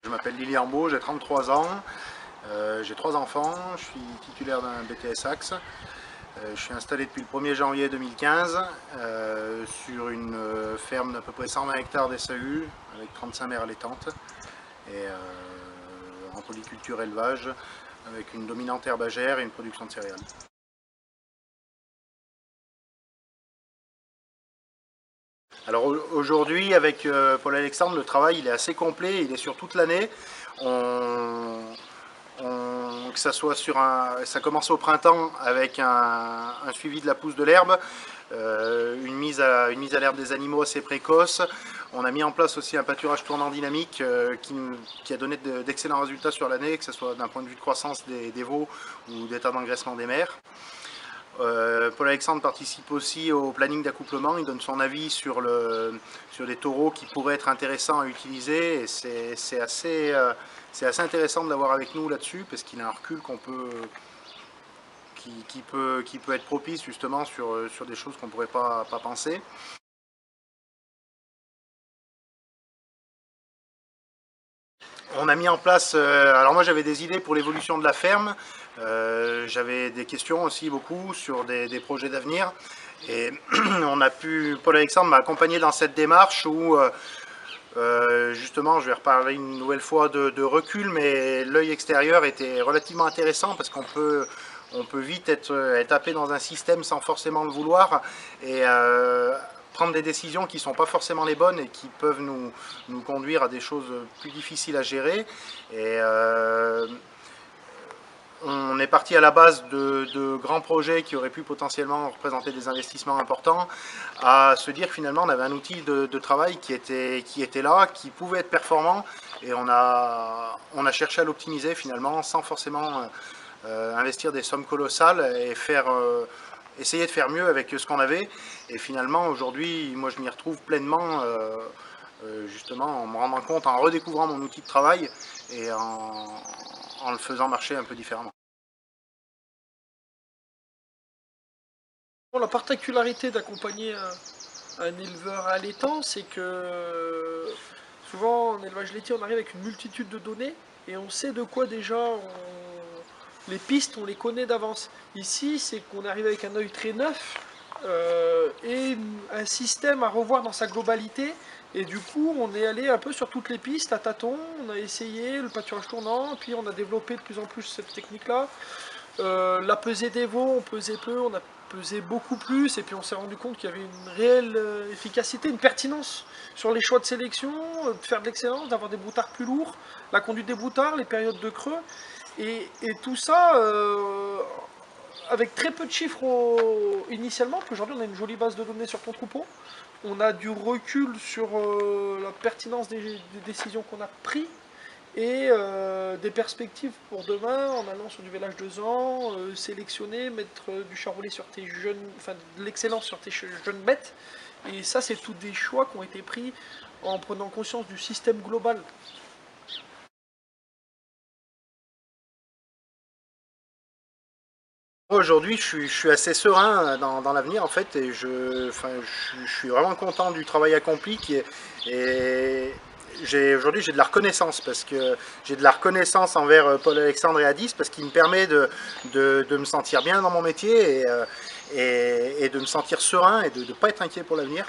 Je m'appelle Lilian Beau, j'ai 33 ans, j'ai 3 enfants, je suis titulaire d'un BTS Axe. Je suis installé depuis le 1er janvier 2015 sur une ferme d'à peu près 120 hectares d'SAU avec 35 mères allaitantes et en polyculture élevage avec une dominante herbagère et une production de céréales. Alors aujourd'hui, avec Paul Alexandre, le travail il est assez complet, il est sur toute l'année. Que ça soit ça commence au printemps avec un suivi de la pousse de l'herbe, une mise à l'herbe des animaux assez précoce. On a mis en place aussi un pâturage tournant dynamique qui a donné d'excellents résultats sur l'année, que ce soit d'un point de vue de croissance des veaux ou d'état d'engraissement des mères. Paul Alexandre participe aussi au planning d'accouplement, il donne son avis sur des taureaux qui pourraient être intéressants à utiliser et c'est assez intéressant de l'avoir avec nous là-dessus parce qu'il a un recul qui peut être propice justement sur des choses qu'on ne pourrait pas penser. On a mis en place, alors moi j'avais des idées pour l'évolution de la ferme, j'avais des questions aussi beaucoup sur des projets d'avenir et Paul Alexandre m'a accompagné dans cette démarche où justement je vais reparler une nouvelle fois de recul, mais l'œil extérieur était relativement intéressant parce qu'on peut vite être tapé dans un système sans forcément le vouloir et prendre des décisions qui ne sont pas forcément les bonnes et qui peuvent nous conduire à des choses plus difficiles à gérer. Et on est parti à la base de grands projets qui auraient pu potentiellement représenter des investissements importants, à se dire que finalement on avait un outil de travail qui était là, qui pouvait être performant, et on a cherché à l'optimiser finalement sans forcément investir des sommes colossales et essayer de faire mieux avec ce qu'on avait. Et finalement aujourd'hui moi je m'y retrouve pleinement justement en me rendant compte, en redécouvrant mon outil de travail et en le faisant marcher un peu différemment. La particularité d'accompagner un éleveur allaitant, c'est que souvent en élevage laitier, on arrive avec une multitude de données et on sait de quoi déjà les pistes, on les connaît d'avance. Ici, c'est qu'on arrive avec un œil très neuf et un système à revoir dans sa globalité. Et du coup, on est allé un peu sur toutes les pistes à tâtons. On a essayé le pâturage tournant, puis on a développé de plus en plus cette technique-là. La pesée des veaux, on pesait peu, on a pesé beaucoup plus, et puis on s'est rendu compte qu'il y avait une réelle efficacité, une pertinence sur les choix de sélection, de faire de l'excellence, d'avoir des broutards plus lourds, la conduite des broutards, les périodes de creux, et tout ça avec très peu de chiffres initialement, qu'aujourd'hui on a une jolie base de données sur ton troupeau, on a du recul sur la pertinence des décisions qu'on a prises, et des perspectives pour demain en allant sur du vélage 2 ans, sélectionner, mettre du charolais sur tes jeunes, enfin de l'excellence sur tes jeunes bêtes. Et ça, c'est tous des choix qui ont été pris en prenant conscience du système global. Aujourd'hui, je suis assez serein dans l'avenir en fait, et je suis vraiment content du travail accompli et aujourd'hui j'ai de la reconnaissance parce que j'ai de la reconnaissance envers Paul Alexandre et Addis parce qu'il me permet de me sentir bien dans mon métier et de me sentir serein et de ne pas être inquiet pour l'avenir.